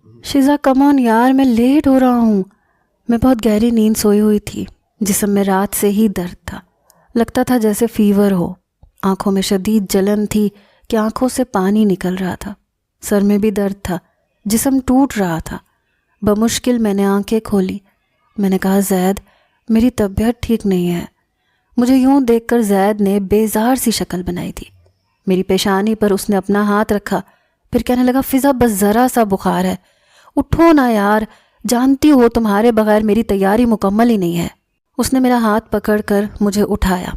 شیزا کم آن یار، میں لیٹ ہو رہا ہوں۔ میں بہت گہری نیند سوئی ہوئی تھی، جسم میں رات سے ہی درد تھا، لگتا تھا جیسے فیور ہو۔ آنکھوں میں شدید جلن تھی کہ آنکھوں سے پانی نکل رہا تھا، سر میں بھی درد تھا، جسم ٹوٹ رہا تھا۔ بمشکل میں نے آنکھیں کھولی۔ میں نے کہا زید، میری طبیعت ٹھیک نہیں ہے۔ مجھے یوں دیکھ کر زید نے بیزار سی شکل بنائی تھی۔ میری پیشانی پر اس نے اپنا ہاتھ رکھا، پھر کہنے لگا فضا بس ذرا سا بخار ہے، اٹھو نا یار، جانتی ہو تمہارے بغیر میری تیاری مکمل ہی نہیں ہے۔ اس نے میرا ہاتھ پکڑ کر مجھے اٹھایا،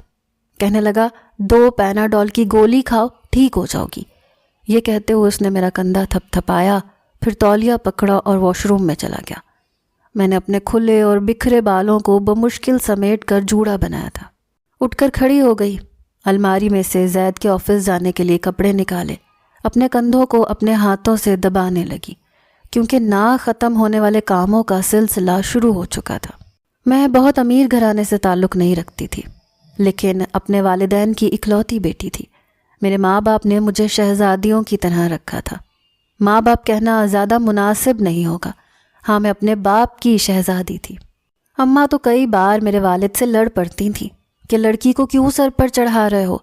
کہنے لگا 2 پیناڈول کی گولی کھاؤ، ٹھیک ہو جاؤ گی۔ یہ کہتے ہوئے اس نے میرا کندھا تھپ تھپایا، پھر تولیہ پکڑا اور واش روم میں چلا گیا۔ میں نے اپنے کھلے اور بکھرے بالوں کو بمشکل سمیٹ کر جوڑا بنایا تھا۔ اٹھ کر کھڑی ہو گئی، الماری میں سے زید کے آفس جانے کے لیے کپڑے نکالے، اپنے کندھوں کو اپنے ہاتھوں سے دبانے لگی، کیونکہ نہ ختم ہونے والے کاموں کا سلسلہ شروع ہو چکا تھا۔ میں بہت امیر گھرانے سے تعلق نہیں رکھتی تھی، لیکن اپنے والدین کی اکلوتی بیٹی تھی۔ میرے ماں باپ نے مجھے شہزادیوں کی طرح رکھا تھا۔ ماں باپ کہنا زیادہ مناسب نہیں ہوگا، ہاں میں اپنے باپ کی شہزادی تھی۔ اماں تو کئی بار میرے والد سے لڑ پڑتی تھیں کہ لڑکی کو کیوں سر پر چڑھا رہے ہو،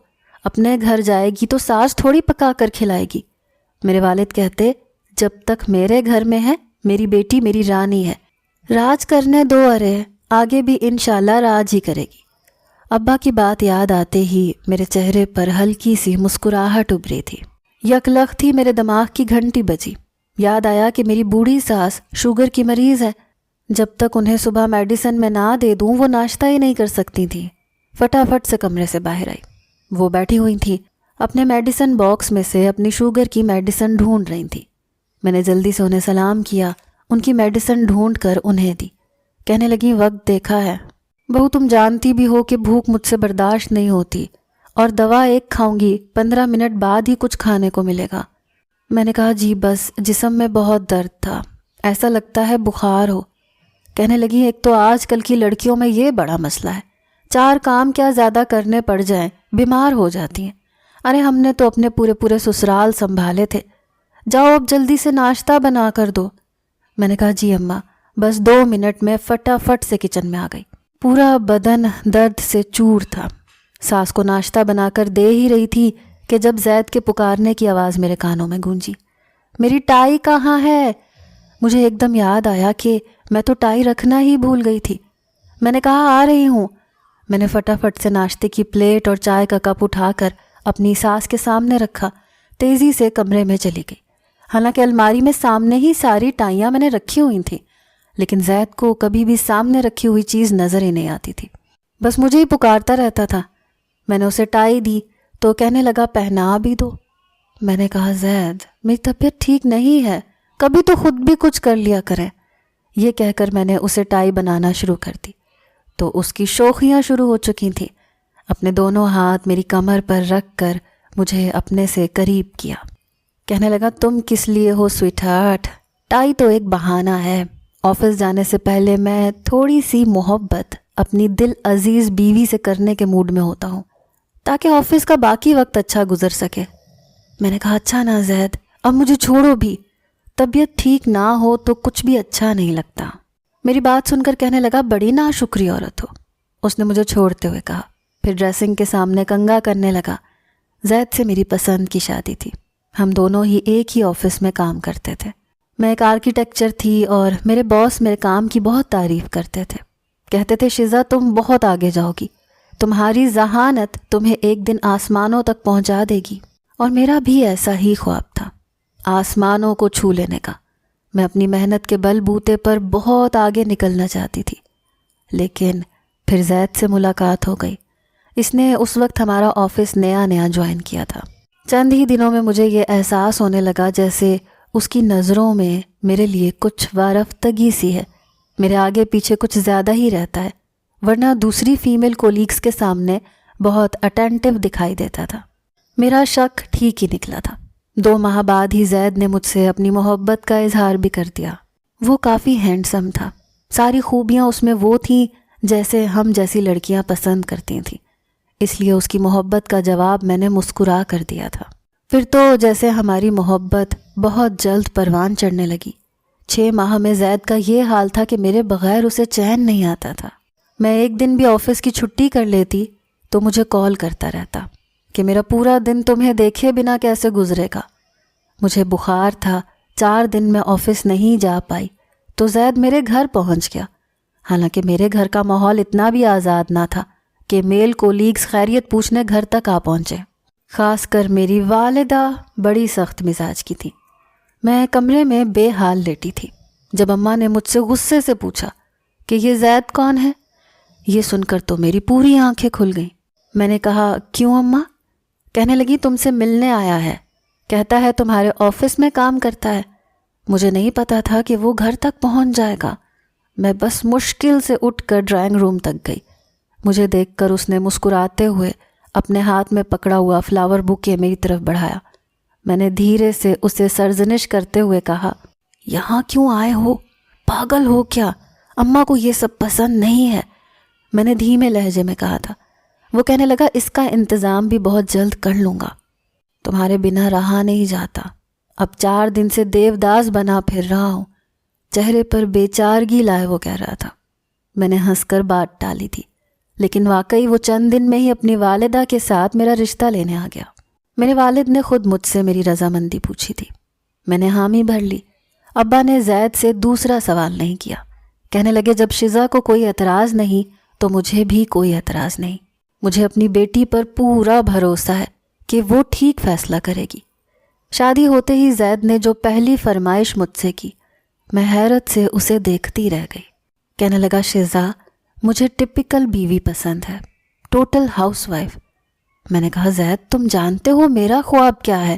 اپنے گھر جائے گی تو ساس تھوڑی پکا کر کھلائے گی۔ میرے والد کہتے، جب تک میرے گھر میں ہے میری بیٹی میری رانی ہے، راج کرنے دو، ارے آگے بھی انشاءاللہ راج ہی کرے گی۔ ابا کی بات یاد آتے ہی میرے چہرے پر ہلکی سی مسکراہٹ ابھری تھی۔ یکلخت ہی میرے دماغ کی گھنٹی بجی۔ یاد آیا کہ میری بوڑھی ساس شوگر کی مریض ہے، جب تک انہیں صبح میڈیسن میں نہ دے دوں وہ ناشتہ ہی نہیں کر سکتی تھیں۔ فٹافٹ سے کمرے سے باہر آئی۔ وہ بیٹھی ہوئی تھیں، اپنے میڈیسن باکس میں سے اپنی شوگر کی میڈیسن ڈھونڈ رہی تھیں۔ میں نے جلدی سے انہیں سلام کیا، ان کی میڈیسن ڈھونڈ کر انہیں دی۔ کہنے لگیں وقت دیکھا ہے بہو، تم جانتی بھی ہو کہ بھوک مجھ سے برداشت نہیں ہوتی، اور دوا ایک کھاؤں گی 15 منٹ بعد ہی کچھ کھانے کو ملے گا۔ میں نے کہا جی بس جسم میں بہت درد تھا، ایسا لگتا ہے بخار ہو۔ کہنے لگی ایک تو آج کل کی لڑکیوں میں یہ بڑا مسئلہ ہے، 4 کام کیا زیادہ کرنے پڑ جائیں بیمار ہو جاتی ہیں۔ ارے ہم نے تو اپنے پورے سسرال سنبھالے تھے، جاؤ اب جلدی سے ناشتہ بنا کر دو۔ میں نے کہا جی اماں، بس 2 منٹ میں فٹافٹ سے کچن میں آ گئی۔ پورا بدن درد سے چور تھا۔ ساس کو ناشتہ بنا کر دے ہی رہی تھی کہ جب زید کے پکارنے کی آواز میرے کانوں میں گونجی، میری ٹائی کہاں ہے؟ مجھے ایک دم یاد آیا کہ میں تو ٹائی رکھنا ہی بھول گئی تھی۔ میں نے کہا آ رہی ہوں۔ میں نے فٹافٹ سے ناشتے کی پلیٹ اور چائے کا کپ اٹھا کر اپنی ساس کے سامنے رکھا، تیزی سے کمرے میں چلی گئی۔ حالانکہ الماری میں سامنے ہی ساری ٹائیاں میں نے رکھی ہوئی تھیں، لیکن زید کو کبھی بھی سامنے رکھی ہوئی چیز نظر ہی نہیں آتی تھی، بس مجھے ہی پکارتا رہتا تھا۔ میں نے اسے ٹائی دی تو کہنے لگا پہنا بھی دو۔ میں نے کہا زید میری طبیعت ٹھیک نہیں ہے، کبھی تو خود بھی کچھ کر لیا کرے۔ یہ کہہ کر میں نے اسے ٹائی بنانا شروع کر دی تو اس کی شوخیاں شروع ہو چکی تھیں۔ اپنے دونوں ہاتھ میری کمر پر رکھ کر مجھے اپنے سے قریب کیا۔ کہنے لگا تم کس لیے ہو سویٹ ہارٹ، ٹائی تو ایک بہانہ ہے۔ آفس جانے سے پہلے میں تھوڑی سی محبت اپنی دل عزیز بیوی سے کرنے کے موڈ میں ہوتا ہوں، تاکہ آفس کا باقی وقت اچھا گزر سکے۔ میں نے کہا اچھا نا زید، اب مجھے چھوڑو بھی، طبیعت ٹھیک نہ ہو تو کچھ بھی اچھا نہیں لگتا۔ میری بات سن کر کہنے لگا بڑی ناشکری عورت ہو۔ اس نے مجھے چھوڑتے ہوئے کہا، پھر ڈریسنگ کے سامنے کنگا کرنے لگا۔ زید سے میری پسند کی شادی تھی، ہم دونوں ہی ایک ہی آفس میں کام کرتے تھے۔ میں ایک آرکیٹیکچر تھی اور میرے باس میرے کام کی بہت تعریف کرتے تھے، کہتے تھے شیزا تم بہت آگے جاؤ گی، تمہاری ذہانت تمہیں ایک دن آسمانوں تک پہنچا دے گی۔ اور میرا بھی ایسا ہی خواب تھا، آسمانوں کو چھو لینے کا۔ میں اپنی محنت کے بل بوتے پر بہت آگے نکلنا چاہتی تھی، لیکن پھر زید سے ملاقات ہو گئی۔ اس نے اس وقت ہمارا آفس نیا جوائن کیا تھا۔ چند ہی دنوں میں مجھے یہ احساس ہونے لگا جیسے اس کی نظروں میں میرے لیے کچھ وارفتگی سی ہے، میرے آگے پیچھے کچھ زیادہ ہی رہتا ہے، ورنہ دوسری فیمیل کولیگز کے سامنے بہت اٹینٹیو دکھائی دیتا تھا۔ میرا شک ٹھیک ہی نکلا تھا۔ 2 ماہ بعد ہی زید نے مجھ سے اپنی محبت کا اظہار بھی کر دیا۔ وہ کافی ہینڈسم تھا، ساری خوبیاں اس میں وہ تھیں جیسے ہم جیسی لڑکیاں پسند کرتی تھیں، اس لیے اس کی محبت کا جواب میں نے مسکرا کر دیا تھا۔ پھر تو جیسے ہماری محبت بہت جلد پروان چڑھنے لگی۔ 6 ماہ میں زید کا یہ حال تھا کہ میرے بغیر اسے چین نہیں آتا تھا۔ میں ایک دن بھی آفس کی چھٹی کر لیتی تو مجھے کال کرتا رہتا کہ میرا پورا دن تمہیں دیکھے بنا کیسے گزرے گا۔ مجھے بخار تھا، 4 دن میں آفس نہیں جا پائی تو زید میرے گھر پہنچ گیا۔ حالانکہ میرے گھر کا ماحول اتنا بھی آزاد نہ تھا کہ میل کولیگز خیریت پوچھنے گھر تک آ پہنچے۔ خاص کر میری والدہ بڑی سخت مزاج کی تھی۔ میں کمرے میں بے حال لیٹی تھی جب اماں نے مجھ سے غصے سے پوچھا کہ یہ زید کون ہے۔ یہ سن کر تو میری پوری آنکھیں کھل گئیں۔ میں نے کہا کیوں اماں؟ کہنے لگی تم سے ملنے آیا ہے، کہتا ہے تمہارے آفس میں کام کرتا ہے۔ مجھے نہیں پتا تھا کہ وہ گھر تک پہنچ جائے گا۔ میں بس مشکل سے اٹھ کر ڈرائنگ روم تک گئی۔ مجھے دیکھ کر اس نے مسکراتے ہوئے اپنے ہاتھ میں پکڑا ہوا فلاور بوکے میری طرف بڑھایا۔ میں نے دھیرے سے اسے سرزنش کرتے ہوئے کہا، یہاں کیوں آئے ہو؟ پاگل ہو کیا؟ اماں کو یہ سب پسند نہیں ہے، میں نے دھیمے لہجے میں کہا تھا۔ وہ کہنے لگا اس کا انتظام بھی بہت جلد کر لوں گا، تمہارے بنا رہا نہیں جاتا، اب 4 دن سے دیوداس بنا پھر رہا ہوں۔ چہرے پر بے چارگی لائے وہ کہہ رہا تھا۔ میں نے ہنس کر بات ٹالی تھی، لیکن واقعی وہ چند دن میں ہی اپنی والدہ کے ساتھ میرا رشتہ لینے آ گیا۔ میرے والد نے خود مجھ سے میری رضامندی پوچھی تھی، میں نے حامی بھر لی۔ ابا نے زید سے دوسرا سوال نہیں کیا، کہنے لگے جب شزا کو کوئی اعتراض نہیں تو مجھے بھی کوئی اعتراض نہیں۔ مجھے اپنی بیٹی پر پورا بھروسہ ہے کہ وہ ٹھیک فیصلہ کرے گی۔ شادی ہوتے ہی زید نے جو پہلی فرمائش مجھ سے کی، میں حیرت سے اسے دیکھتی رہ گئی۔ کہنے لگا شزا مجھے ٹپیکل بیوی پسند ہے، ٹوٹل ہاؤس وائف۔ میں نے کہا زید تم جانتے ہو میرا خواب کیا ہے؟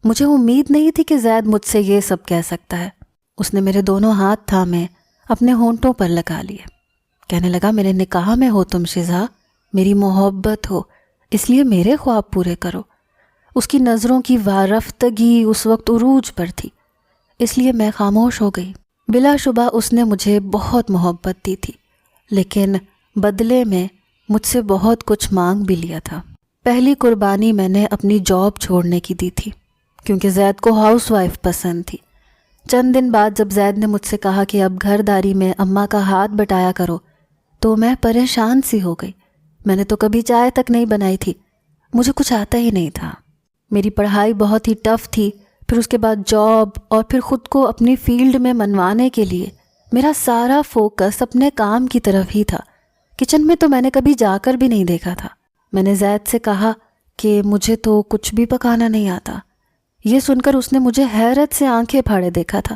مجھے امید نہیں تھی کہ زید مجھ سے یہ سب کہہ سکتا ہے۔ اس نے میرے دونوں ہاتھ تھامے اپنے ہونٹوں پر لگا لیے۔ کہنے لگا میرے نکاح میں ہو تم شزا، میری محبت ہو، اس لیے میرے خواب پورے کرو۔ اس کی نظروں کی وارفتگی اس وقت عروج پر تھی، اس لیے میں خاموش ہو گئی۔ بلا شبہ اس نے مجھے بہت محبت دی تھی، لیکن بدلے میں مجھ سے بہت کچھ مانگ بھی لیا تھا۔ پہلی قربانی میں نے اپنی جاب چھوڑنے کی دی تھی کیونکہ زید کو ہاؤس وائف پسند تھی۔ چند دن بعد جب زید نے مجھ سے کہا کہ اب گھرداری میں اماں کا ہاتھ بٹایا کرو تو میں پریشان سی ہو گئی۔ میں نے تو کبھی چائے تک نہیں بنائی تھی، مجھے کچھ آتا ہی نہیں تھا۔ میری پڑھائی بہت ہی ٹف تھی، پھر اس کے بعد جاب، اور پھر خود کو اپنی فیلڈ میں منوانے کے لیے میرا سارا فوکس اپنے کام کی طرف ہی تھا۔ کچن میں تو میں نے کبھی جا کر بھی نہیں دیکھا تھا۔ میں نے زید سے کہا کہ مجھے تو کچھ بھی پکانا نہیں آتا۔ یہ سن کر اس نے مجھے حیرت سے آنکھیں پھاڑے دیکھا تھا۔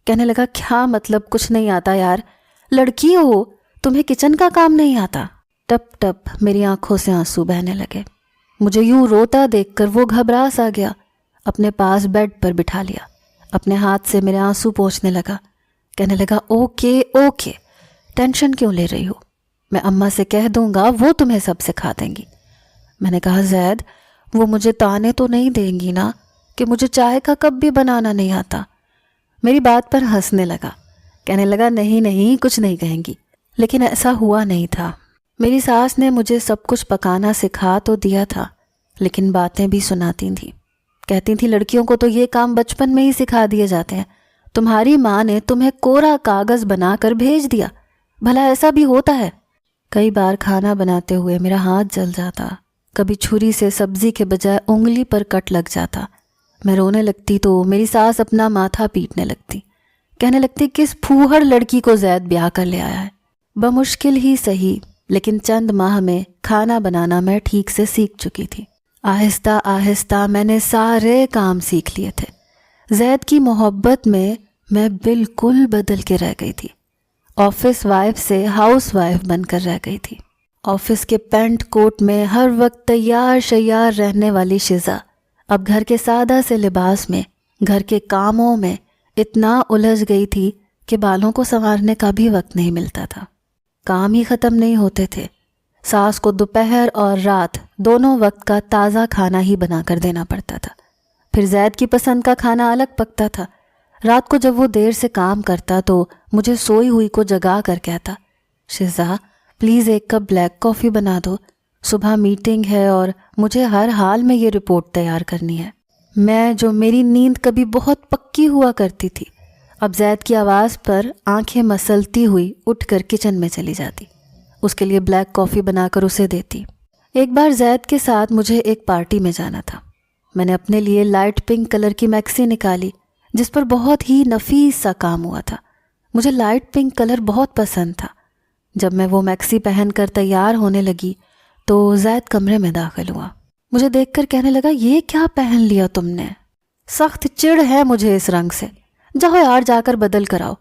کہنے لگا کیا مطلب کچھ نہیں آتا یار؟ لڑکی ہو، تمہیں کچن کا کام نہیں آتا؟ ٹپ ٹپ میری آنکھوں سے آنسو بہنے لگے۔ مجھے یوں روتا دیکھ کر وہ گھبرا سا گیا، اپنے پاس بیڈ پر بٹھا لیا، اپنے ہاتھ سے میرے آنسو پونچھنے لگا۔ کہنے لگا اوکے اوکے، ٹینشن کیوں لے رہی ہو؟ میں اماں سے کہہ دوں گا، وہ تمہیں سب سکھا دیں گی۔ میں نے کہا زید وہ مجھے تانے تو نہیں دیں گی نا کہ مجھے چائے کا کپ بھی بنانا نہیں آتا؟ میری بات پر ہنسنے لگا، کہنے لگا نہیں نہیں کچھ نہیں کہیں گی۔ لیکن ایسا ہوا نہیں تھا۔ میری ساس نے مجھے سب کچھ پکانا سکھا تو دیا تھا، لیکن باتیں بھی سناتی تھیں۔ کہتی تھیں لڑکیوں کو تو یہ کام بچپن میں ہی سکھا دیے جاتے ہیں، تمہاری ماں نے تمہیں کوڑا کاغذ بنا کر بھیج دیا، بھلا ایسا بھی ہوتا ہے؟ کئی بار کھانا بناتے ہوئے میرا ہاتھ جل جاتا، کبھی چھری سے سبزی کے بجائے انگلی پر کٹ لگ جاتا۔ میں رونے لگتی تو میری ساس اپنا ماتھا پیٹنے لگتی، کہنے لگتی کس پھوہڑ لڑکی کو زید بیاہ کر لے آیا ہے۔ بمشکل ہی صحیح، لیکن چند ماہ میں کھانا بنانا میں ٹھیک سے سیکھ چکی تھی۔ آہستہ آہستہ میں نے سارے کام سیکھ لیے تھے۔ زید کی محبت میں بالکل بدل کے رہ گئی تھی۔ آفس وائف سے ہاؤس وائف بن کر رہ گئی تھی۔ آفس کے پینٹ کوٹ میں ہر وقت تیار شیار رہنے والی شزا اب گھر کے سادہ سے لباس میں، گھر کے کاموں میں اتنا الجھ گئی تھی کہ بالوں کو سنوارنے کا بھی وقت نہیں ملتا تھا۔ کام ہی ختم نہیں ہوتے تھے۔ ساس کو دوپہر اور رات دونوں وقت کا تازہ کھانا ہی بنا کر دینا پڑتا تھا۔ پھر زید کی پسند کا کھانا الگ پکتا تھا۔ رات کو جب وہ دیر سے کام کرتا تو مجھے سوئی ہوئی کو جگا کر کہتا، شزا پلیز 1 کپ بلیک کافی بنا دو، صبح میٹنگ ہے اور مجھے ہر حال میں یہ رپورٹ تیار کرنی ہے۔ میں جو میری نیند کبھی بہت پکی ہوا کرتی تھی، اب زید کی آواز پر آنکھیں مسلتی ہوئی اٹھ کر کچن میں چلی جاتی، اس کے لیے بلیک کافی بنا کر اسے دیتی۔ ایک بار زید کے ساتھ مجھے ایک پارٹی میں جانا تھا۔ میں نے اپنے لیے لائٹ پنک کلر کی میکسی نکالی جس پر بہت ہی نفیس سا کام ہوا تھا۔ مجھے لائٹ پنک کلر بہت پسند تھا۔ جب میں وہ میکسی پہن کر تیار ہونے لگی تو زید کمرے میں داخل ہوا۔ مجھے دیکھ کر کہنے لگا، یہ کیا پہن لیا تم نے؟ سخت چڑ ہے مجھے اس رنگ سے، جاؤ یار جا کر بدل کر آؤ۔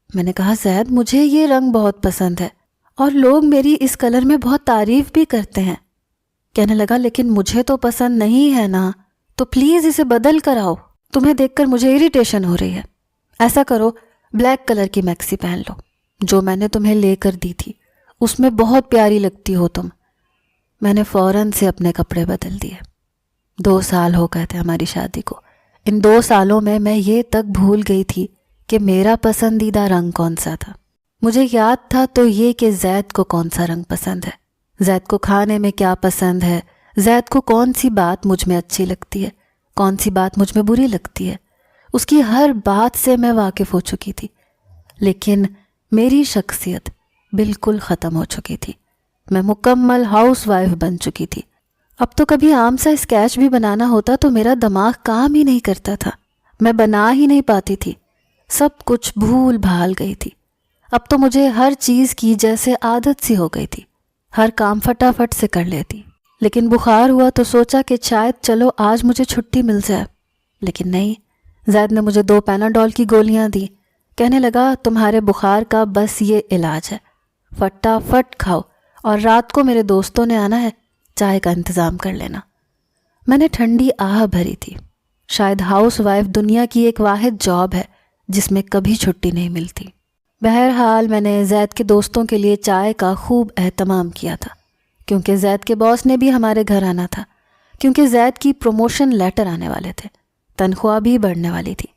میں نے کہا، زید مجھے یہ رنگ بہت پسند ہے اور لوگ میری اس کلر میں بہت تعریف بھی کرتے ہیں۔ کہنے لگا، لیکن مجھے تو پسند نہیں ہے نا، تو پلیز اسے بدل کر آؤ، تمہیں دیکھ کر مجھے اریٹیشن ہو رہی ہے۔ ایسا کرو، بلیک کلر کی میکسی پہن لو جو میں نے تمہیں لے کر دی تھی، اس میں بہت پیاری لگتی ہو تم۔ میں نے فوراً سے اپنے کپڑے بدل دیے۔ 2 سال ہو گئے تھے ہماری شادی کو۔ ان 2 سالوں میں یہ تک بھول گئی تھی کہ میرا پسندیدہ رنگ کون سا تھا۔ مجھے یاد تھا تو یہ کہ زید کو کون سا رنگ پسند ہے، زید کو کھانے میں کیا پسند ہے، زید کو کون سی بات مجھ میں اچھی لگتی ہے، کون سی بات مجھ میں بری لگتی ہے۔ اس کی ہر بات سے میں واقف ہو چکی تھی، لیکن میری شخصیت بالکل ختم ہو چکی تھی۔ میں مکمل ہاؤس وائف بن چکی تھی۔ اب تو کبھی عام سا اسکیچ بھی بنانا ہوتا تو میرا دماغ کام ہی نہیں کرتا تھا، میں بنا ہی نہیں پاتی تھی، سب کچھ بھول بھال گئی تھی۔ اب تو مجھے ہر چیز کی جیسے عادت سی ہو گئی تھی، ہر کام فٹافٹ سے کر لیتی۔ لیکن بخار ہوا تو سوچا کہ شاید چلو آج مجھے چھٹی مل جائے، لیکن نہیں۔ زید نے مجھے 2 پیناڈول کی گولیاں دی، کہنے لگا تمہارے بخار کا بس یہ علاج ہے، فٹافٹ کھاؤ اور رات کو میرے دوستوں نے آنا ہے، چائے کا انتظام کر لینا۔ میں نے ٹھنڈی آہ بھری تھی۔ شاید ہاؤس وائف دنیا کی ایک واحد جاب ہے جس میں کبھی چھٹی نہیں ملتی۔ بہرحال میں نے زید کے دوستوں کے لیے چائے کا خوب اہتمام کیا تھا، کیونکہ زید کے باس نے بھی ہمارے گھر آنا تھا، کیونکہ زید کی پروموشن لیٹر آنے والے تھے، تنخواہ بھی بڑھنے والی تھی۔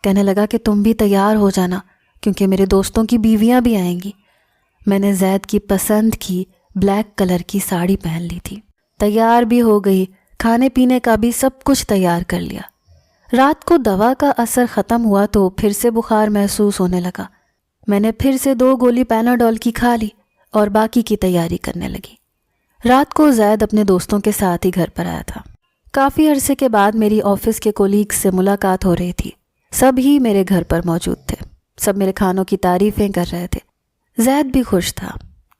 کہنے لگا کہ تم بھی تیار ہو جانا کیونکہ میرے دوستوں کی بیویاں بھی آئیں گی۔ میں نے زید کی پسند کی بلیک کلر کی ساڑی پہن لی تھی، تیار بھی ہو گئی، کھانے پینے کا بھی سب کچھ تیار کر لیا۔ رات کو دوا کا اثر ختم ہوا تو پھر سے بخار محسوس ہونے لگا۔ میں نے پھر سے 2 گولی پیناڈول کی کھا لی اور باقی کی تیاری کرنے لگی۔ رات کو زید اپنے دوستوں کے ساتھ ہی گھر پر آیا تھا۔ کافی عرصے کے بعد میری آفس کے کولیگ سے ملاقات ہو رہی تھی، سب ہی میرے گھر پر موجود تھے، سب میرے کھانوں کی تعریفیں کر رہے تھے۔ زید بھی خوش تھا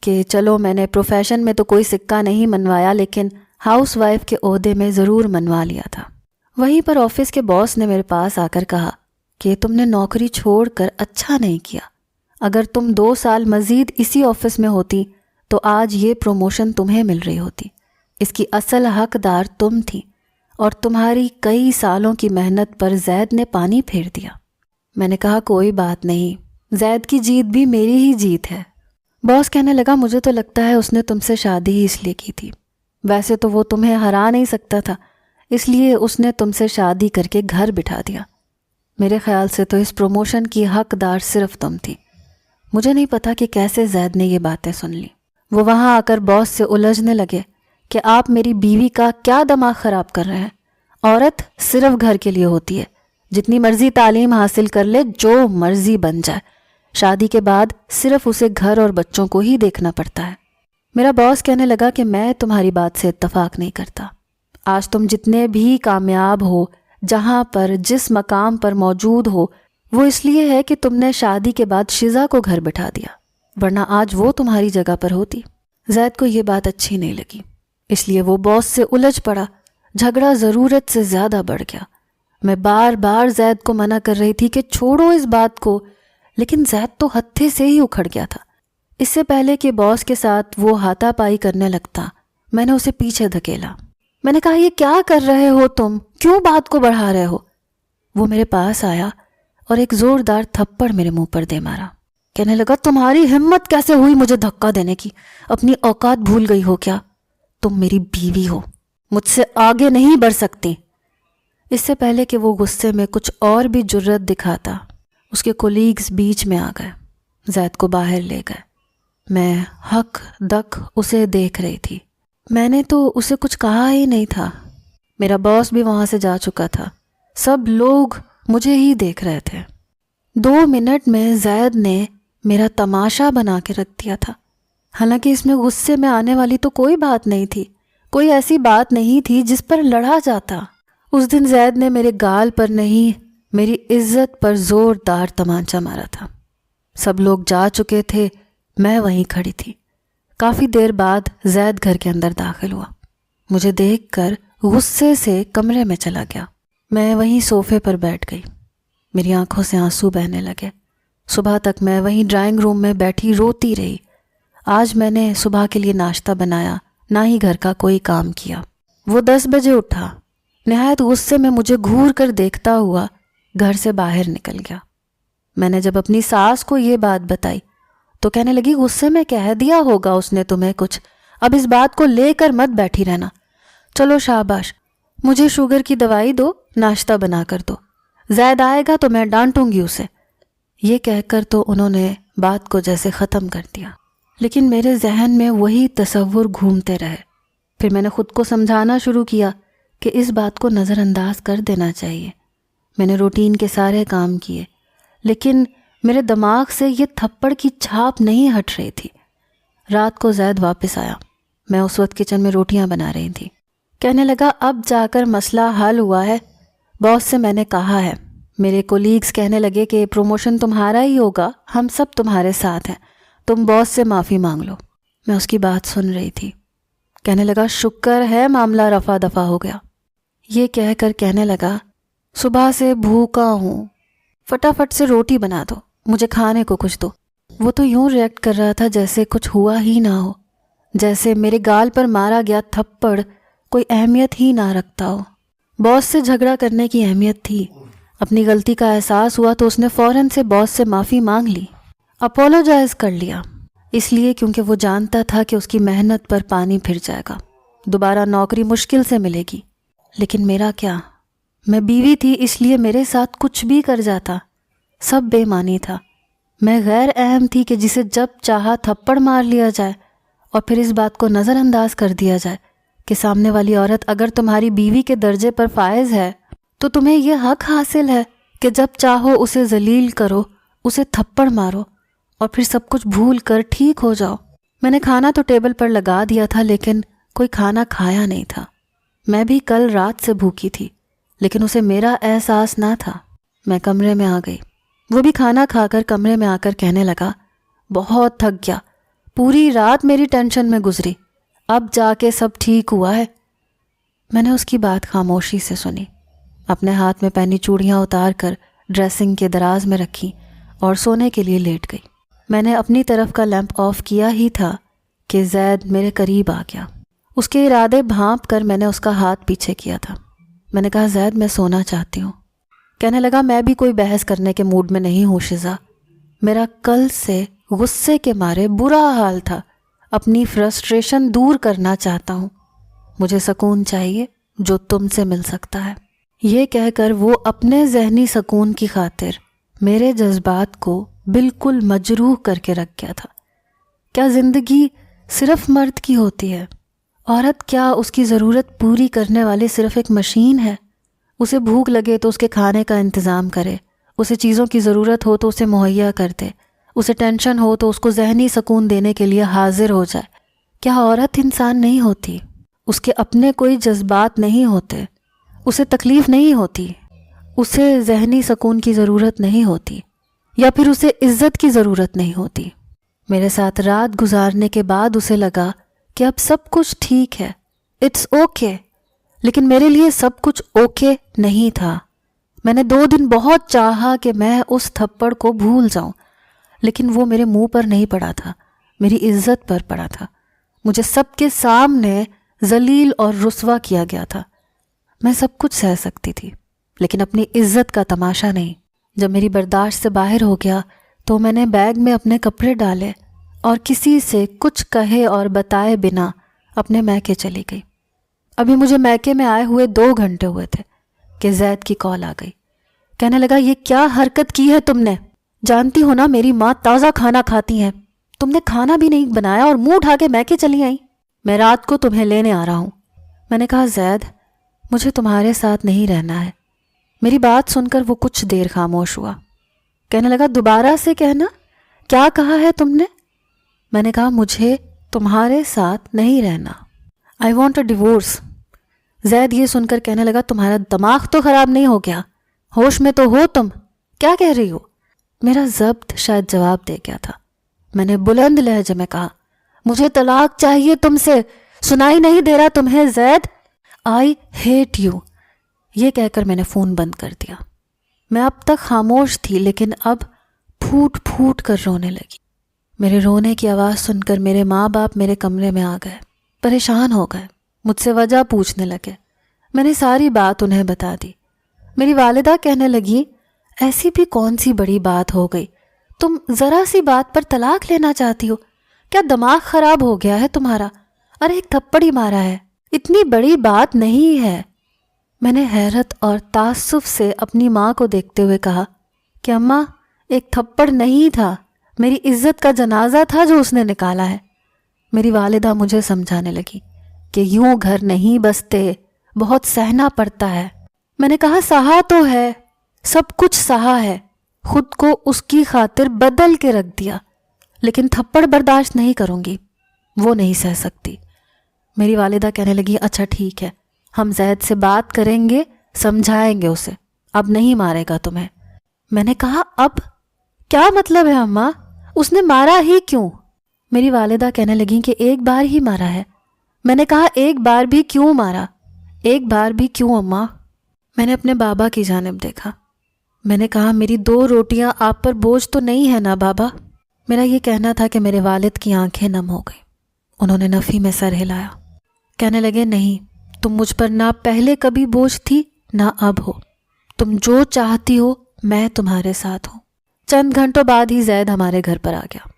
کہ چلو میں نے پروفیشن میں تو کوئی سکہ نہیں منوایا، لیکن ہاؤس وائف کے عہدے میں ضرور منوا لیا تھا۔ وہیں پر آفس کے باس نے میرے پاس آ کر کہا کہ تم نے نوکری چھوڑ کر اچھا نہیں کیا، اگر تم 2 سال مزید اسی آفس میں ہوتی تو آج یہ پروموشن تمہیں مل رہی ہوتی۔ اس کی اصل حقدار تم تھی اور تمہاری کئی سالوں کی محنت پر زید نے پانی پھیر دیا۔ میں نے کہا کوئی بات نہیں، زید کی جیت بھی میری ہی جیت ہے۔ باس کہنے لگا مجھے تو لگتا ہے اس نے تم سے شادی ہی اس لیے کی تھی، ویسے تو وہ تمہیں ہرا نہیں سکتا تھا، اس لیے اس نے تم سے شادی کر کے گھر بٹھا دیا۔ میرے خیال سے تو اس پروموشن کی حقدار صرف تم تھی۔ مجھے نہیں پتا کہ کیسے زید نے یہ باتیں سن لی۔ وہ وہاں آ کر باس سے الجھنے لگے کہ آپ میری بیوی کا کیا دماغ خراب کر رہے ہیں، عورت صرف گھر کے لیے ہوتی ہے، جتنی مرضی تعلیم حاصل کر لے، جو مرضی بن جائے، شادی کے بعد صرف اسے گھر اور بچوں کو ہی دیکھنا پڑتا ہے۔ میرا باس کہنے لگا کہ میں تمہاری بات سے اتفاق نہیں کرتا۔ آج تم جتنے بھی کامیاب ہو، جہاں پر جس مقام پر موجود ہو، وہ اس لیے ہے کہ تم نے شادی کے بعد شیزا کو گھر بٹھا دیا، ورنہ آج وہ تمہاری جگہ پر ہوتی۔ زید کو یہ بات اچھی نہیں لگی، اس لیے وہ باس سے الجھ پڑا۔ جھگڑا ضرورت سے زیادہ بڑھ گیا۔ میں بار بار زید کو منع کر رہی تھی کہ چھوڑو اس بات کو، لیکن زید تو ہتھے سے ہی اکھڑ گیا تھا۔ اس سے پہلے کہ باس کے ساتھ وہ ہاتھا پائی کرنے لگتا، میں نے اسے پیچھے دھکیلا۔ میں نے کہا یہ کیا کر رہے ہو تم، کیوں بات کو بڑھا رہے ہو؟ وہ میرے پاس آیا اور ایک زوردار تھپڑ میرے منہ پر دے مارا۔ کہنے لگا تمہاری ہمت کیسے ہوئی مجھے دھکا دینے کی، اپنی اوقات بھول گئی ہو کیا؟ تم میری بیوی ہو، مجھ سے آگے نہیں بڑھ سکتی۔ اس سے پہلے کہ وہ غصے میں کچھ اور بھی جرأت دکھاتا، اس کے کولیگز بیچ میں آ گئے، زید کو باہر لے گئے۔ میں ہک دک اسے دیکھ رہی تھی۔ میں نے تو اسے کچھ کہا ہی نہیں تھا۔ میرا باس بھی وہاں سے جا چکا تھا، سب لوگ مجھے ہی دیکھ رہے تھے۔ 2 منٹ میں زید نے میرا تماشا بنا کے رکھ دیا تھا۔ حالانکہ اس میں غصے میں آنے والی تو کوئی بات نہیں تھی، کوئی ایسی بات نہیں تھی جس پر لڑا جاتا۔ اس دن زید نے میرے گال پر نہیں، میری عزت پر زوردار تمانچہ مارا تھا۔ سب لوگ جا چکے تھے، میں وہیں کھڑی تھی۔ کافی دیر بعد زید گھر کے اندر داخل ہوا، مجھے دیکھ کر غصے سے کمرے میں چلا گیا۔ میں وہیں صوفے پر بیٹھ گئی، میری آنکھوں سے آنسو بہنے لگے۔ صبح تک میں وہیں ڈرائنگ روم میں بیٹھی روتی رہی۔ آج میں نے صبح کے لیے ناشتہ بنایا، نہ ہی گھر کا کوئی کام کیا۔ وہ 10 بجے اٹھا، نہایت غصے میں مجھے گھور کر دیکھتا ہوا گھر سے باہر نکل گیا۔ میں نے جب اپنی ساس کو یہ بات بتائی تو کہنے لگی، غصے میں کہہ دیا ہوگا اس نے تمہیں کچھ، اب اس بات کو لے کر مت بیٹھی رہنا، چلو شاباش، مجھے شوگر کی دوائی دو، ناشتہ بنا کر دو، زید آئے گا تو میں ڈانٹوں گی اسے۔ یہ کہہ کر تو انہوں نے بات کو جیسے ختم کر دیا، لیکن میرے ذہن میں وہی تصور گھومتے رہے۔ پھر میں نے خود کو سمجھانا شروع کیا کہ اس بات کو نظر انداز کر دینا چاہیے۔ میں نے روٹین کے سارے کام کیے، لیکن میرے دماغ سے یہ تھپڑ کی چھاپ نہیں ہٹ رہی تھی۔ رات کو زید واپس آیا، میں اس وقت کچن میں روٹیاں بنا رہی تھی۔ کہنے لگا، اب جا کر مسئلہ حل ہوا ہے، باس سے میں نے کہا ہے، میرے کولیگز کہنے لگے کہ پروموشن تمہارا ہی ہوگا، ہم سب تمہارے ساتھ ہیں، تم باس سے معافی مانگ لو۔ میں اس کی بات سن رہی تھی۔ کہنے لگا، شکر ہے معاملہ رفع دفع ہو گیا۔ یہ کہہ کر کہنے لگا، صبح سے بھوکا ہوں، فٹافٹ سے روٹی بنا دو، مجھے کھانے کو کچھ دو۔ وہ تو یوں ریئیکٹ کر رہا تھا جیسے کچھ ہوا ہی نہ ہو، جیسے میرے گال پر مارا گیا تھپڑ کوئی اہمیت ہی نہ رکھتا ہو۔ باس سے جھگڑا کرنے کی اہمیت تھی۔ اپنی غلطی کا احساس ہوا تو اس نے فوراً سے باس سے معافی مانگ لی، اپولوجائز کر لیا، اس لیے کیونکہ وہ جانتا تھا کہ اس کی محنت پر پانی پھر جائے گا، دوبارہ نوکری مشکل سے ملے گی۔ لیکن میرا کیا، میں بیوی تھی، اس لیے میرے ساتھ کچھ بھی کر جاتا، سب بے معنی تھا۔ میں غیر اہم تھی کہ جسے جب چاہا تھپڑ مار لیا جائے اور پھر اس بات کو نظر انداز کر دیا جائے کہ سامنے والی عورت اگر تمہاری بیوی کے درجے پر فائز ہے تو تمہیں یہ حق حاصل ہے کہ جب چاہو اسے ذلیل کرو، اسے تھپڑ مارو اور پھر سب کچھ بھول کر ٹھیک ہو جاؤ۔ میں نے کھانا تو ٹیبل پر لگا دیا تھا، لیکن کوئی کھانا کھایا نہیں تھا۔ میں بھی کل رات سے بھوکی تھی، لیکن اسے میرا احساس نہ تھا۔ میں کمرے میں آ گئی، وہ بھی کھانا کھا کر کمرے میں آ کر کہنے لگا، بہت تھک گیا، پوری رات میری ٹینشن میں گزری، اب جا کے سب ٹھیک ہوا ہے۔ میں نے اس کی بات خاموشی سے سنی، اپنے ہاتھ میں پہنی چوڑیاں اتار کر ڈریسنگ کے دراز میں رکھی اور سونے کے لیے لیٹ گئی۔ میں نے اپنی طرف کا لیمپ آف کیا ہی تھا کہ زید میرے قریب آ گیا۔ اس کے ارادے بھانپ کر میں نے اس کا ہاتھ پیچھے کیا تھا۔ میں نے کہا، زید میں سونا چاہتی ہوں۔ کہنے لگا، میں بھی کوئی بحث کرنے کے موڈ میں نہیں ہوں شزا، میرا کل سے غصے کے مارے برا حال تھا، اپنی فرسٹریشن دور کرنا چاہتا ہوں، مجھے سکون چاہیے جو تم سے مل سکتا ہے۔ یہ کہہ کر وہ اپنے ذہنی سکون کی خاطر میرے جذبات کو بالکل مجروح کر کے رکھ گیا تھا۔ کیا زندگی صرف مرد کی ہوتی ہے؟ عورت کیا اس کی ضرورت پوری کرنے والی صرف ایک مشین ہے؟ اسے بھوک لگے تو اس کے کھانے کا انتظام کرے، اسے چیزوں کی ضرورت ہو تو اسے مہیا کر دے، اسے ٹینشن ہو تو اس کو ذہنی سکون دینے کے لیے حاضر ہو جائے۔ کیا عورت انسان نہیں ہوتی؟ اس کے اپنے کوئی جذبات نہیں ہوتے، اسے تکلیف نہیں ہوتی، اسے ذہنی سکون کی ضرورت نہیں ہوتی، یا پھر اسے عزت کی ضرورت نہیں ہوتی؟ میرے ساتھ رات گزارنے کے بعد اسے لگا کہ اب سب کچھ ٹھیک ہے، اٹس اوکے، لیکن میرے لیے سب کچھ اوکے نہیں تھا۔ میں نے 2 دن بہت چاہا کہ میں اس تھپڑ کو بھول جاؤں، لیکن وہ میرے منہ پر نہیں پڑا تھا، میری عزت پر پڑا تھا، مجھے سب کے سامنے ذلیل اور رسوا کیا گیا تھا۔ میں سب کچھ سہ سکتی تھی، لیکن اپنی عزت کا تماشا نہیں۔ جب میری برداشت سے باہر ہو گیا تو میں نے بیگ میں اپنے کپڑے ڈالے اور کسی سے کچھ کہے اور بتائے بنا اپنے میکے چلی گئی۔ ابھی مجھے میکے میں آئے ہوئے 2 گھنٹے ہوئے تھے کہ زید کی کال آ گئی۔ کہنے لگا، یہ کیا حرکت کی ہے تم نے؟ جانتی ہو نا میری ماں تازہ کھانا کھاتی ہیں، تم نے کھانا بھی نہیں بنایا اور منہ اٹھا کے میکے چلی آئی۔ میں رات کو تمہیں لینے آ رہا ہوں۔ میں نے کہا، زید مجھے تمہارے ساتھ نہیں رہنا ہے۔ میری بات سن کر وہ کچھ دیر خاموش ہوا، کہنے لگا دوبارہ سے کہنا، کیا کہا ہے تم نے؟ میں نے کہا مجھے تمہارے ساتھ نہیں رہنا، آئی وانٹ اے ڈیورس۔ زید یہ سن کر کہنے لگا تمہارا دماغ تو خراب نہیں ہو گیا؟ ہوش میں تو ہو تم، کیا کہہ رہی ہو؟ میرا ضبط شاید جواب دے گیا تھا۔ میں نے بلند لہجے میں کہا مجھے طلاق چاہیے تم سے، سنائی نہیں دے رہا تمہیں زید؟ I hate you. یہ کہہ کر میں نے فون بند کر دیا۔ میں اب تک خاموش تھی لیکن اب پھوٹ پھوٹ کر رونے لگی۔ میرے رونے کی آواز سن کر میرے ماں باپ میرے کمرے میں آ گئے، پریشان ہو گئے، مجھ سے وجہ پوچھنے لگے۔ میں نے ساری بات انہیں بتا دی۔ میری والدہ کہنے لگی ایسی بھی کون سی بڑی بات ہو گئی، تم ذرا سی بات پر طلاق لینا چاہتی ہو؟ کیا دماغ خراب ہو گیا ہے تمہارا؟ ارے ایک تھپڑ ہی مارا ہے، اتنی بڑی بات نہیں ہے۔ میں نے حیرت اور تعصب سے اپنی ماں کو دیکھتے ہوئے کہا کہ اماں ایک تھپڑ نہیں تھا، میری عزت کا جنازہ تھا جو اس نے نکالا ہے۔ میری والدہ مجھے سمجھانے لگی کہ یوں گھر نہیں بستے، بہت سہنا پڑتا ہے۔ میں نے کہا سہا تو ہے، سب کچھ سہا ہے، خود کو اس کی خاطر بدل کے رکھ دیا، لیکن تھپڑ برداشت نہیں کروں گی، وہ نہیں سہ سکتی۔ میری والدہ کہنے لگی اچھا ٹھیک ہے، ہم زید سے بات کریں گے، سمجھائیں گے اسے، اب نہیں مارے گا تمہیں۔ میں نے کہا اب کیا مطلب ہے اماں، اس نے مارا ہی کیوں؟ میری والدہ کہنے لگیں کہ ایک بار ہی مارا ہے۔ میں نے کہا ایک بار بھی کیوں مارا؟ ایک بار بھی کیوں اماں؟ میں نے اپنے بابا کی جانب دیکھا۔ میں نے کہا میری 2 روٹیاں آپ پر بوجھ تو نہیں ہے نا بابا؟ میرا یہ کہنا تھا کہ میرے والد کی آنکھیں نم ہو گئیں۔ انہوں نے نفی میں سر ہلایا، کہنے لگے نہیں، تم مجھ پر نہ پہلے کبھی بوجھ تھی نہ اب ہو، تم جو چاہتی ہو میں تمہارے ساتھ ہوں۔ چند گھنٹوں بعد ہی زید ہمارے گھر پر آ گیا۔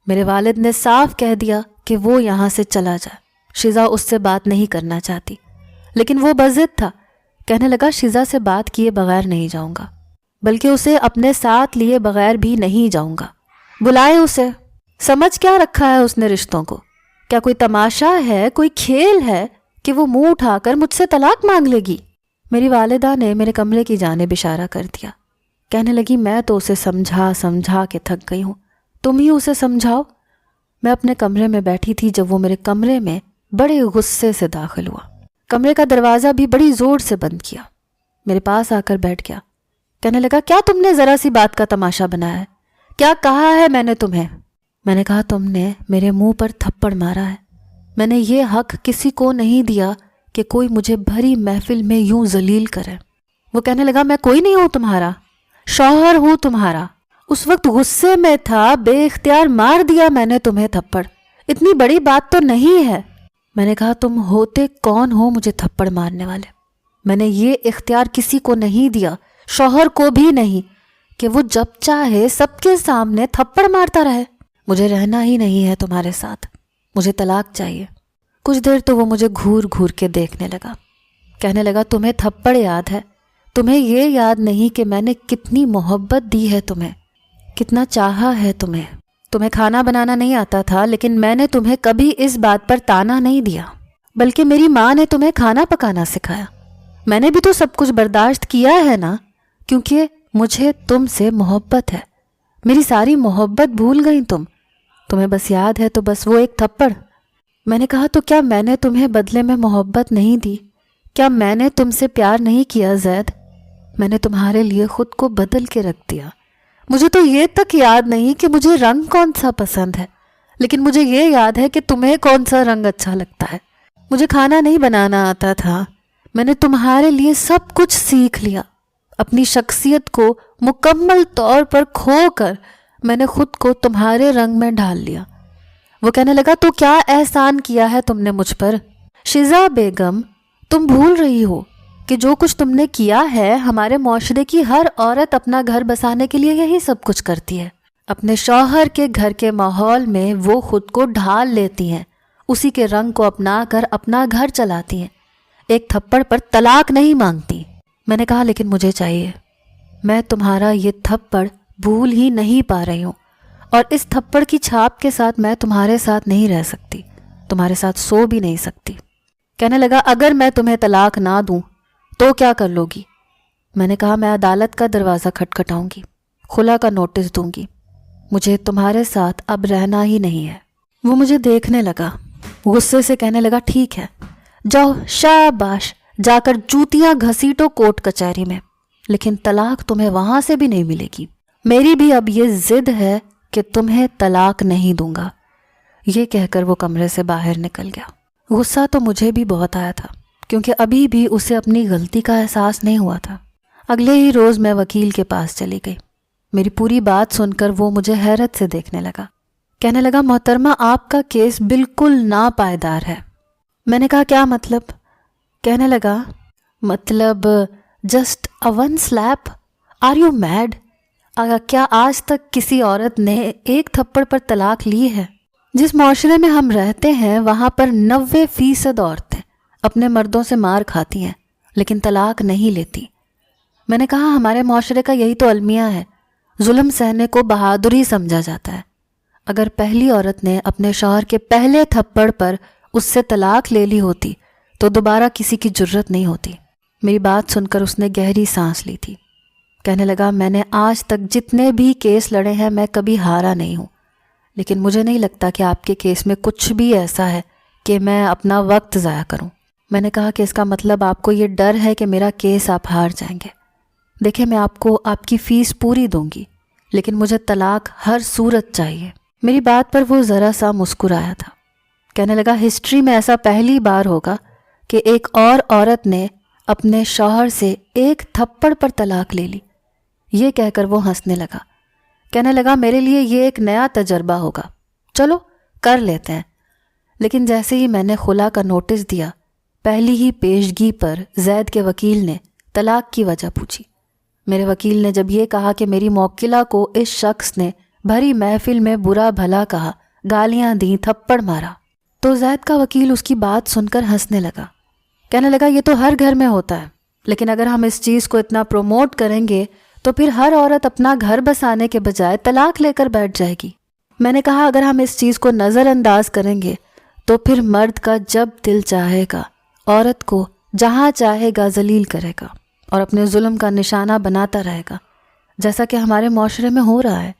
میرے والد نے صاف کہہ دیا کہ وہ یہاں سے چلا جائے، شیزا اس سے بات نہیں کرنا چاہتی، لیکن وہ بضد تھا، کہنے لگا شیزا سے بات کیے بغیر نہیں جاؤں گا، بلکہ اسے اپنے ساتھ لیے بغیر بھی نہیں جاؤں گا۔ بلائے اسے، سمجھ کیا رکھا ہے اس نے رشتوں کو؟ کیا کوئی تماشا ہے، کوئی کھیل ہے کہ وہ منہ اٹھا کر مجھ سے طلاق مانگ لے گی؟ میری والدہ نے میرے کمرے کی جانب اشارہ کر دیا، کہنے لگی میں تو اسے سمجھا کے تھک گئی ہوں، تم ہی اسے سمجھاؤ۔ میں اپنے کمرے میں بیٹھی تھی جب وہ میرے کمرے میں بڑے غصے سے داخل ہوا، کمرے کا دروازہ بھی بڑی زور سے بند کیا، میرے پاس آ کر بیٹھ گیا، کہنے لگا کیا تم نے ذرا سی بات کا تماشا بنایا ہے؟ کیا کہا ہے میں نے تمہیں؟ میں نے کہا تم نے میرے منہ پر تھپڑ مارا ہے، میں نے یہ حق کسی کو نہیں دیا کہ کوئی مجھے بھری محفل میں یوں ذلیل کرے۔ وہ کہنے لگا میں کوئی نہیں ہوں تمہارا، شوہر ہوں تمہارا، اس وقت غصے میں تھا، بے اختیار مار دیا میں نے تمہیں تھپڑ، اتنی بڑی بات تو نہیں ہے۔ میں نے کہا تم ہوتے کون ہو مجھے تھپڑ مارنے والے؟ میں نے یہ اختیار کسی کو نہیں دیا، شوہر کو بھی نہیں، کہ وہ جب چاہے سب کے سامنے تھپڑ مارتا رہے۔ مجھے رہنا ہی نہیں ہے تمہارے ساتھ، مجھے طلاق چاہیے۔ کچھ دیر تو وہ مجھے گھور گھور کے دیکھنے لگا، کہنے لگا تمہیں تھپڑ یاد ہے، تمہیں یہ یاد نہیں کہ میں نے کتنی محبت دی ہے تمہیں، کتنا چاہا ہے تمہیں۔ تمہیں کھانا بنانا نہیں آتا تھا لیکن میں نے تمہیں کبھی اس بات پر طعنہ نہیں دیا، بلکہ میری ماں نے تمہیں کھانا پکانا سکھایا۔ میں نے بھی تو سب کچھ برداشت کیا ہے نا، کیونکہ مجھے تم سے محبت ہے۔ میری ساری محبت بھول گئی تمہیں بس یاد ہے تو بس وہ ایک تھپڑ۔ میں نے کہا تو کیا میں نے تمہیں بدلے میں محبت نہیں دی؟ کیا میں نے تم سے پیار نہیں کیا زید؟ میں نے تمہارے لیے خود کو بدل کے رکھ دیا۔ مجھے تو یہ تک یاد نہیں کہ مجھے رنگ کون سا پسند ہے، لیکن مجھے یہ یاد ہے کہ تمہیں کون سا رنگ اچھا لگتا ہے۔ مجھے کھانا نہیں بنانا آتا تھا، میں نے تمہارے لیے سب کچھ سیکھ لیا۔ اپنی شخصیت کو مکمل طور پر کھو کر میں نے خود کو تمہارے رنگ میں ڈھال لیا۔ وہ کہنے لگا تو کیا احسان کیا ہے تم نے مجھ پر؟ شیزا بیگم، تم بھول رہی ہو کہ جو کچھ تم نے کیا ہے، ہمارے معاشرے کی ہر عورت اپنا گھر بسانے کے لیے یہی سب کچھ کرتی ہے۔ اپنے شوہر کے گھر کے ماحول میں وہ خود کو ڈھال لیتی ہیں، اسی کے رنگ کو اپنا کر اپنا گھر چلاتی ہیں، ایک تھپڑ پر طلاق نہیں مانگتی۔ میں نے کہا لیکن مجھے چاہیے، میں تمہارا یہ تھپڑ بھول ہی نہیں پا رہی ہوں، اور اس تھپڑ کی چھاپ کے ساتھ میں تمہارے ساتھ نہیں رہ سکتی، تمہارے ساتھ سو بھی نہیں سکتی۔ کہنے لگا اگر میں تمہیں طلاق نہ دوں تو کیا کر لو گی؟ میں نے کہا میں عدالت کا دروازہ کھٹکھٹاؤں گی، خلا کا نوٹس دوں گی، مجھے تمہارے ساتھ اب رہنا ہی نہیں ہے۔ وہ مجھے دیکھنے لگا، غصے سے کہنے لگا ٹھیک ہے، جاؤ شاباش، جا کر جوتیاں گھسیٹو کورٹ کچہری میں، لیکن طلاق تمہیں وہاں سے بھی نہیں ملے گی۔ میری بھی اب یہ ضد ہے کہ تمہیں طلاق نہیں دوں گا۔ یہ کہہ کر وہ کمرے سے باہر نکل گیا۔ غصہ تو مجھے بھی بہت آیا تھا، کیونکہ ابھی بھی اسے اپنی غلطی کا احساس نہیں ہوا تھا۔ اگلے ہی روز میں وکیل کے پاس چلی گئی۔ میری پوری بات سن کر وہ مجھے حیرت سے دیکھنے لگا۔ کہنے لگا محترمہ آپ کا کیس بالکل ناپائیدار ہے۔ میں نے کہا کیا مطلب؟ کہنے لگا مطلب just one sleep, are you mad? کیا آج تک کسی عورت نے ایک تھپڑ پر طلاق لی ہے؟ جس معاشرے میں ہم رہتے ہیں وہاں پر 90% عورتیں اپنے مردوں سے مار کھاتی ہیں لیکن طلاق نہیں لیتی۔ میں نے کہا ہمارے معاشرے کا یہی تو المیہ ہے، ظلم سہنے کو بہادری سمجھا جاتا ہے۔ اگر پہلی عورت نے اپنے شوہر کے پہلے تھپڑ پر اس سے طلاق لے لی ہوتی تو دوبارہ کسی کی جرت نہیں ہوتی۔ میری بات سن کر اس نے گہری سانس لی تھی۔ کہنے لگا میں نے آج تک جتنے بھی کیس لڑے ہیں میں کبھی ہارا نہیں ہوں، لیکن مجھے نہیں لگتا کہ آپ کے کیس میں کچھ بھی ایسا ہے کہ میں اپنا وقت ضائع کروں۔ میں نے کہا کہ اس کا مطلب آپ کو یہ ڈر ہے کہ میرا کیس آپ ہار جائیں گے۔ دیکھیں میں آپ کو آپ کی فیس پوری دوں گی، لیکن مجھے طلاق ہر صورت چاہیے۔ میری بات پر وہ ذرا سا مسکرایا تھا۔ کہنے لگا ہسٹری میں ایسا پہلی بار ہوگا کہ ایک اور عورت نے اپنے شوہر سے ایک تھپڑ پر طلاق لے لی۔ یہ کہہ کر وہ ہنسنے لگا۔ کہنے لگا میرے لیے یہ ایک نیا تجربہ ہوگا، چلو کر لیتے ہیں۔ لیکن جیسے ہی میں نے خلا کا نوٹس دیا، پہلی ہی پیشگی پر زید کے وکیل نے طلاق کی وجہ پوچھی۔ میرے وکیل نے جب یہ کہا کہ میری موکلہ کو اس شخص نے بھری محفل میں برا بھلا کہا، گالیاں دیں، تھپڑ مارا، تو زید کا وکیل اس کی بات سن کر ہنسنے لگا۔ کہنے لگا یہ تو ہر گھر میں ہوتا ہے، لیکن اگر ہم اس چیز کو اتنا پروموٹ کریں گے تو پھر ہر عورت اپنا گھر بسانے کے بجائے طلاق لے کر بیٹھ جائے گی۔ میں نے کہا اگر ہم اس چیز کو نظر انداز کریں گے تو پھر مرد کا جب دل چاہے گا عورت کو جہاں چاہے گا ذلیل کرے گا اور اپنے ظلم کا نشانہ بناتا رہے گا، جیسا کہ ہمارے معاشرے میں ہو رہا ہے۔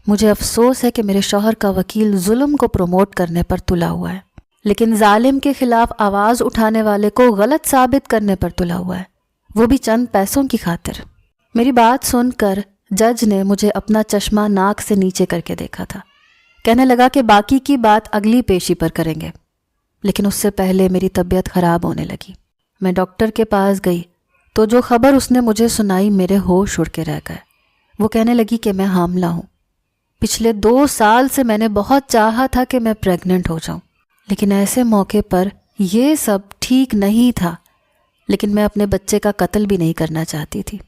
مجھے افسوس ہے کہ میرے شوہر کا وکیل ظلم کو پروموٹ کرنے پر تلا ہوا ہے، لیکن ظالم کے خلاف آواز اٹھانے والے کو غلط ثابت کرنے پر تلا ہوا ہے، وہ بھی چند پیسوں کی خاطر۔ میری بات سن کر جج نے مجھے اپنا چشمہ ناک سے نیچے کر کے دیکھا تھا۔ کہنے لگا کہ باقی کی بات اگلی پیشی پر کریں گے، لیکن اس سے پہلے میری طبیعت خراب ہونے لگی۔ میں ڈاکٹر کے پاس گئی تو جو خبر اس نے مجھے سنائی میرے ہوش اڑ کے رہ گئے۔ وہ کہنے لگی کہ میں حاملہ ہوں۔ پچھلے 2 سال سے میں نے بہت چاہا تھا کہ میں پریگننٹ ہو جاؤں، لیکن ایسے موقع پر یہ سب ٹھیک نہیں تھا، لیکن میں اپنے بچے کا قتل بھی نہیں کرنا چاہتی تھی،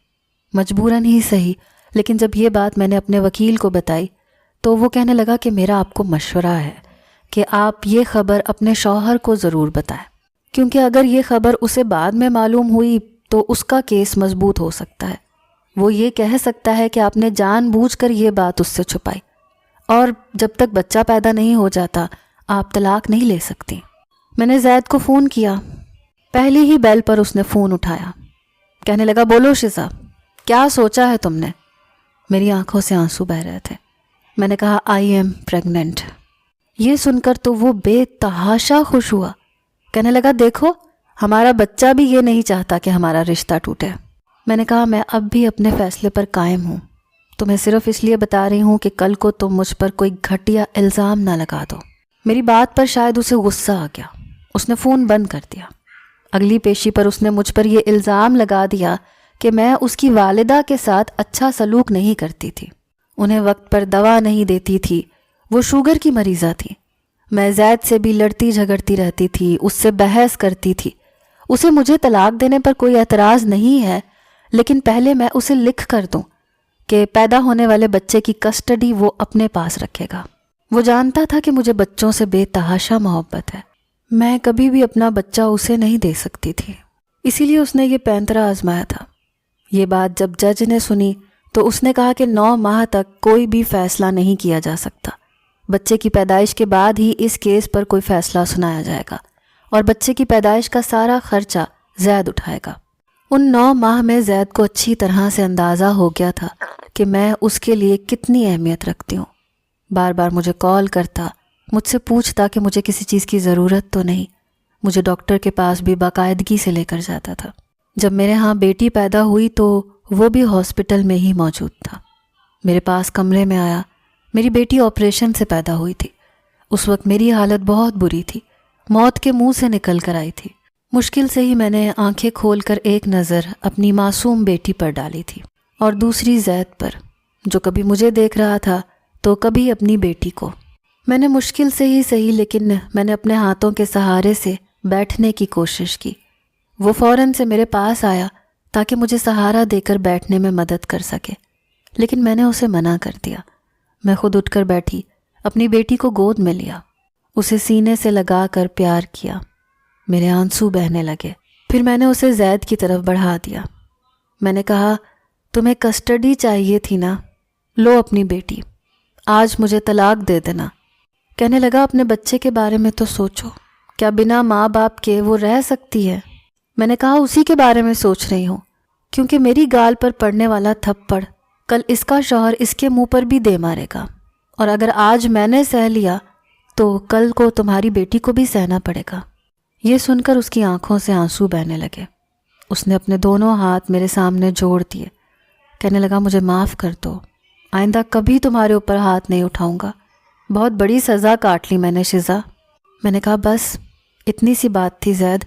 مجبوراً ہی صحیح۔ لیکن جب یہ بات میں نے اپنے وکیل کو بتائی تو وہ کہنے لگا کہ میرا آپ کو مشورہ ہے کہ آپ یہ خبر اپنے شوہر کو ضرور بتائیں، کیونکہ اگر یہ خبر اسے بعد میں معلوم ہوئی تو اس کا کیس مضبوط ہو سکتا ہے۔ وہ یہ کہہ سکتا ہے کہ آپ نے جان بوجھ کر یہ بات اس سے چھپائی، اور جب تک بچہ پیدا نہیں ہو جاتا آپ طلاق نہیں لے سکتی۔ میں نے زید کو فون کیا، پہلی ہی بیل پر اس نے فون اٹھایا۔ کہنے لگا بولو شزا، کیا سوچا ہے تم نے؟ میری آنکھوں سے آنسو بہہ رہے تھے۔ میں نے کہا آئی ایم پریگننٹ۔ یہ سن کر تو وہ بے تحاشا خوش ہوا۔ کہنے لگا دیکھو ہمارا بچہ بھی یہ نہیں چاہتا کہ ہمارا رشتہ ٹوٹے۔ میں نے کہا میں اب بھی اپنے فیصلے پر قائم ہوں، تمہیں صرف اس لیے بتا رہی ہوں کہ کل کو تم مجھ پر کوئی گھٹیا الزام نہ لگا دو۔ میری بات پر شاید اسے غصہ آ گیا، اس نے فون بند کر دیا۔ اگلی پیشی پر اس نے مجھ پر یہ الزام لگا دیا کہ میں اس کی والدہ کے ساتھ اچھا سلوک نہیں کرتی تھی، انہیں وقت پر دوا نہیں دیتی تھی، وہ شوگر کی مریضہ تھی۔ میں زید سے بھی لڑتی جھگڑتی رہتی تھی، اس سے بحث کرتی تھی۔ اسے مجھے طلاق دینے پر کوئی اعتراض نہیں ہے، لیکن پہلے میں اسے لکھ کر دوں کہ پیدا ہونے والے بچے کی کسٹڈی وہ اپنے پاس رکھے گا۔ وہ جانتا تھا کہ مجھے بچوں سے بے تحاشا محبت ہے، میں کبھی بھی اپنا بچہ اسے نہیں دے سکتی تھی، اسی لیے اس نے یہ پینترا آزمایا تھا۔ یہ بات جب جج نے سنی تو اس نے کہا کہ 9 ماہ تک کوئی بھی فیصلہ نہیں کیا جا سکتا، بچے کی پیدائش کے بعد ہی اس کیس پر کوئی فیصلہ سنایا جائے گا، اور بچے کی پیدائش کا سارا خرچہ زید اٹھائے گا۔ ان 9 ماہ میں زید کو اچھی طرح سے اندازہ ہو گیا تھا کہ میں اس کے لیے کتنی اہمیت رکھتی ہوں۔ بار بار مجھے کال کرتا، مجھ سے پوچھتا کہ مجھے کسی چیز کی ضرورت تو نہیں، مجھے ڈاکٹر کے پاس بھی باقاعدگی سے لے کر جاتا تھا۔ جب میرے ہاں بیٹی پیدا ہوئی تو وہ بھی ہاسپٹل میں ہی موجود تھا۔ میرے پاس کمرے میں آیا۔ میری بیٹی آپریشن سے پیدا ہوئی تھی۔ اس وقت میری حالت بہت بری تھی، موت کے منہ سے نکل کر آئی تھی۔ مشکل سے ہی میں نے آنکھیں کھول کر ایک نظر اپنی معصوم بیٹی پر ڈالی تھی اور دوسری زید پر، جو کبھی مجھے دیکھ رہا تھا تو کبھی اپنی بیٹی کو۔ میں نے مشکل سے ہی صحیح، لیکن میں نے اپنے ہاتھوں کے سہارے سے بیٹھنے کی کوشش کی۔ وہ فوراً سے میرے پاس آیا تاکہ مجھے سہارا دے کر بیٹھنے میں مدد کر سکے، لیکن میں نے اسے منع کر دیا۔ میں خود اٹھ کر بیٹھی، اپنی بیٹی کو گود میں لیا، اسے سینے سے لگا کر پیار کیا۔ میرے آنسو بہنے لگے۔ پھر میں نے اسے زید کی طرف بڑھا دیا۔ میں نے کہا، تمہیں کسٹڈی چاہیے تھی نا، لو اپنی بیٹی، آج مجھے طلاق دے دینا۔ کہنے لگا، اپنے بچے کے بارے میں تو سوچو، کیا بنا ماں باپ کے وہ رہ سکتی ہے؟ میں نے کہا، اسی کے بارے میں سوچ رہی ہوں، کیونکہ میری گال پر پڑنے والا تھپڑ کل اس کا شوہر اس کے منہ پر بھی دے مارے گا، اور اگر آج میں نے سہ لیا تو کل کو تمہاری بیٹی کو بھی سہنا پڑے گا۔ یہ سن کر اس کی آنکھوں سے آنسو بہنے لگے۔ اس نے اپنے دونوں ہاتھ میرے سامنے جوڑ دیے۔ کہنے لگا، مجھے معاف کر دو، آئندہ کبھی تمہارے اوپر ہاتھ نہیں اٹھاؤں گا۔ بہت بڑی سزا کاٹ لی میں نے شزا۔ میں نے کہا، بس اتنی سی بات تھی زید،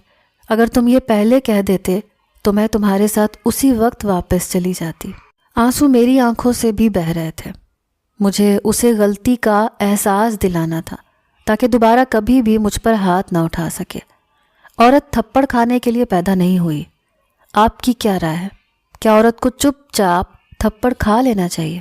اگر تم یہ پہلے کہہ دیتے تو میں تمہارے ساتھ اسی وقت واپس چلی جاتی۔ آنسو میری آنکھوں سے بھی بہہ رہے تھے۔ مجھے اسے غلطی کا احساس دلانا تھا تاکہ دوبارہ کبھی بھی مجھ پر ہاتھ نہ اٹھا سکے۔ عورت تھپڑ کھانے کے لیے پیدا نہیں ہوئی۔ آپ کی کیا رائے ہے؟ کیا عورت کو چپ چاپ تھپڑ کھا لینا چاہیے؟